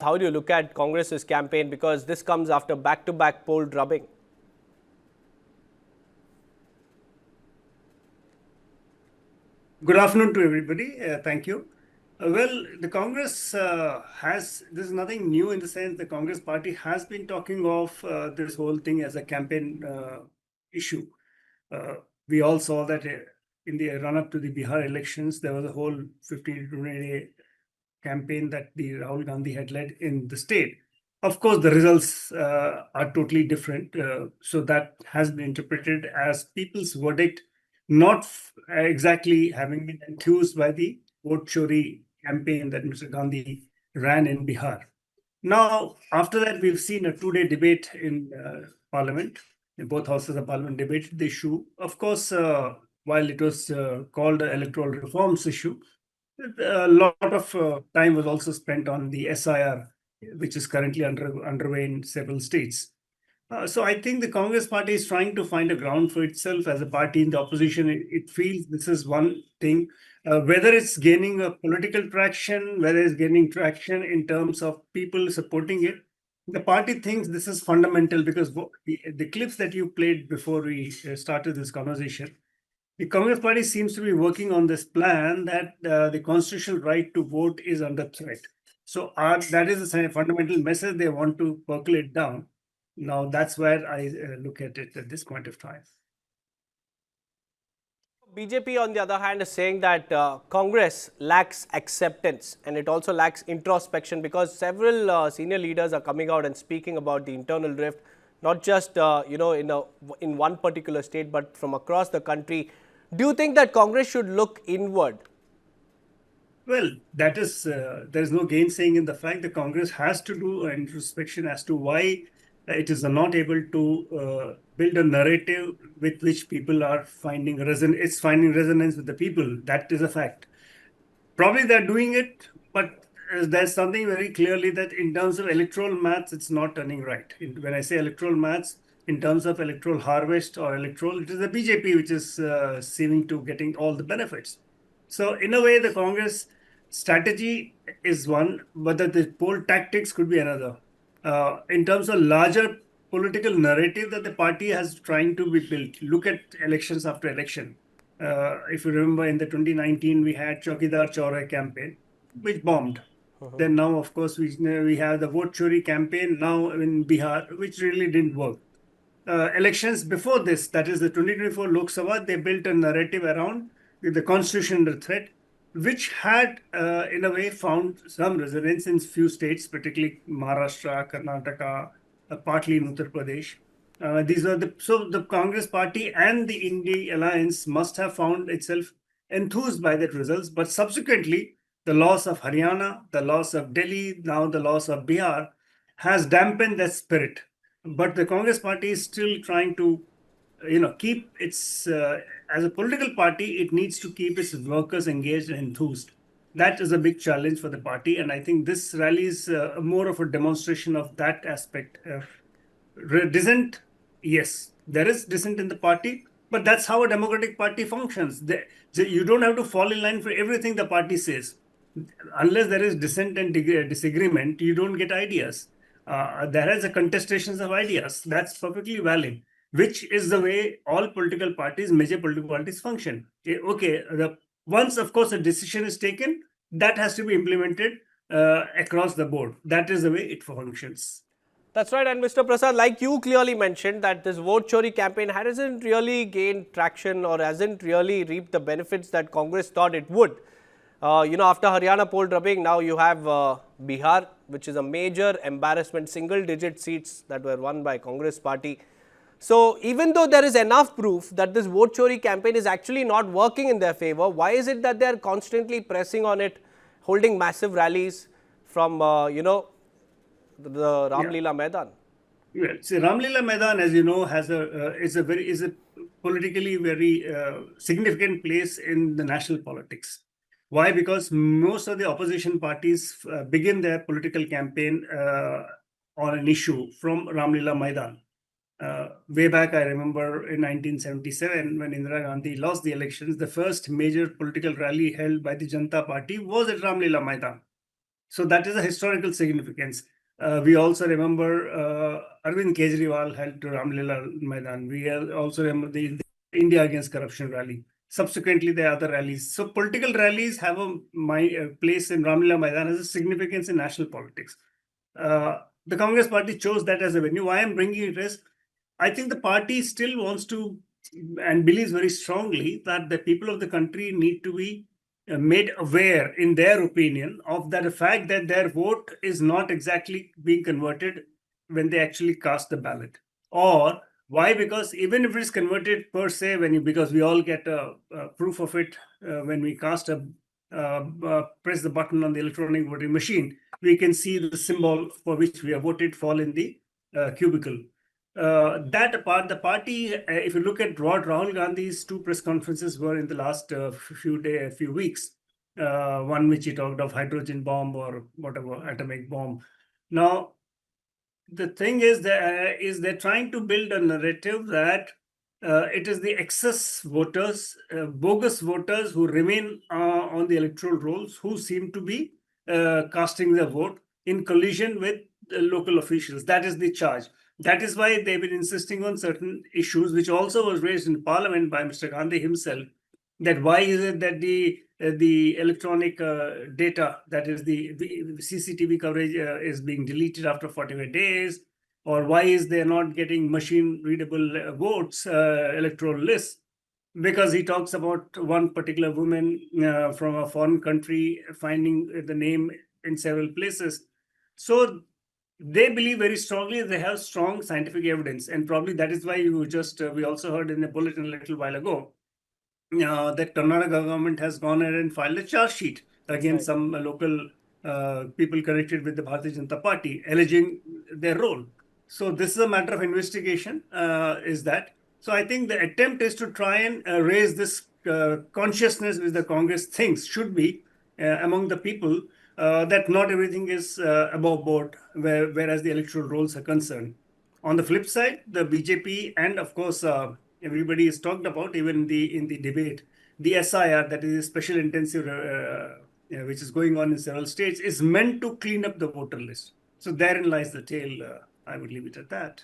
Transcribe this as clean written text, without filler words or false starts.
How do you look at Congress's campaign? Because this comes after back-to-back poll drubbing. Good afternoon to everybody. Thank you. Well, the Congress this is nothing new in the sense the Congress party has been talking of this whole thing as a campaign issue. Uh, we all saw that in the run-up to the Bihar elections, there was a whole 15 to 20-day campaign that the Rahul Gandhi had led in the state. Of course, the results are totally different. So that has been interpreted as people's verdict, not exactly having been enthused by the vote chori campaign that Mr. Gandhi ran in Bihar. Now, after that, we've seen a 2-day debate in Parliament. In both houses of Parliament debated the issue. Of course, while it was called the electoral reforms issue, a lot of time was also spent on the SIR, which is currently underway in several states. So I think the Congress party is trying to find a ground for itself as a party in the opposition. It feels this is one thing. Whether it's gaining a political traction, whether it's gaining traction in terms of people supporting it, the party thinks this is fundamental because the clips that you played before we started this conversation, the Congress party seems to be working on this plan that the constitutional right to vote is under threat. So that is a fundamental message they want to percolate down. Now, that's where I look at it at this point of time. BJP, on the other hand, is saying that Congress lacks acceptance and it also lacks introspection because several senior leaders are coming out and speaking about the internal rift, not just in one particular state, but from across the country. Do you think that Congress should look inward? Well, that is there is no gainsaying in the fact that Congress has to do an introspection as to why it is not able to build a narrative with which people are finding resonance. It's finding resonance with the people. That is a fact. Probably they're doing it, but there's something very clearly that in terms of electoral maths, it's not turning right. When I say electoral maths, in terms of electoral harvest or electoral, it is the BJP which is seeming to getting all the benefits. So in a way, the Congress strategy is one, but the poll tactics could be another. In terms of larger political narrative that the party has trying to be built, look at elections after election. If you remember, in the 2019, we had Chaukidar Chaurai campaign, which bombed. Then now, of course, we have the vote chori campaign now in Bihar, which really didn't work. Elections before this, that is the 2024 Lok Sabha, they built a narrative around the constitution under threat, which had, in a way, found some resonance in few states, particularly Maharashtra, Karnataka, partly in Uttar Pradesh. So the Congress party and the Indie alliance must have found itself enthused by that results, but subsequently the loss of Haryana, the loss of Delhi, now the loss of Bihar has dampened that spirit. But the Congress party is still trying to, keep its as a political party, it needs to keep its workers engaged and enthused. That is a big challenge for the party, and I think this rally is more of a demonstration of that aspect. Dissent, yes, there is dissent in the party, but that's how a democratic party functions. You don't have to fall in line for everything the party says. Unless there is dissent and disagreement, you don't get ideas. There is a contestations of ideas. That's perfectly valid, which is the way all political parties, major political parties function. Okay, once, of course, a decision is taken, that has to be implemented across the board. That is the way it functions. That's right. And Mr. Prasad, like you clearly mentioned, that this vote chori campaign hasn't really gained traction or hasn't really reaped the benefits that Congress thought it would. After Haryana poll drubbing, now you have Bihar, which is a major embarrassment, single-digit seats that were won by Congress party. So even though there is enough proof that this vote chori campaign is actually not working in their favor, why is it that they are constantly pressing on it, holding massive rallies from, the Ramlila Maidan? Well, see, Ramlila Maidan, as you know, is a politically very significant place in the national politics. Why? Because most of the opposition parties begin their political campaign on an issue from Ramlila Maidan. Way back, I remember in 1977, when Indira Gandhi lost the elections, the first major political rally held by the Janata Party was at Ramlila Maidan. So that is a historical significance. We also remember Arvind Kejriwal held Ramlila Maidan. We also remember the India Against Corruption rally. Subsequently, the other rallies. So political rallies have a place in Ramlila Maidan as a significance in national politics. The Congress party chose that as a venue. Why I'm bringing it is, I think the party still wants to and believes very strongly that the people of the country need to be made aware, in their opinion, of that the fact that their vote is not exactly being converted when they actually cast the ballot. Or why? Because even if it is converted per se, because we all get a proof of it when we press the button on the electronic voting machine, we can see the symbol for which we have voted fall in the cubicle. The party, if you look at what Rahul Gandhi's two press conferences were in the last few weeks, one which he talked of hydrogen bomb or whatever, atomic bomb. Now, the thing is that they're trying to build a narrative that it is the excess voters, bogus voters who remain on the electoral rolls, who seem to be casting their vote in collision with local officials. That is the charge. That is why they've been insisting on certain issues, which also was raised in Parliament by Mr. Gandhi himself. That why is it that the electronic data, that is the CCTV coverage, is being deleted after 45 days, or why is there not getting machine readable votes, electoral lists? Because he talks about one particular woman from a foreign country finding the name in several places. So they believe very strongly, they have strong scientific evidence, and probably that is why we also heard in a bulletin a little while ago that Karnataka government has gone ahead and filed a charge sheet against some local people connected with the Bharatiya Janata Party, alleging their role. So this is a matter of investigation. Is that so? I think the attempt is to try and raise this consciousness which the Congress thinks should be among the people, that not everything is above board, whereas the electoral rolls are concerned. On the flip side, the BJP and of course everybody has talked about, even in the debate, the SIR, that is a special intensive, which is going on in several states, is meant to clean up the voter list. So therein lies the tale. I would leave it at that.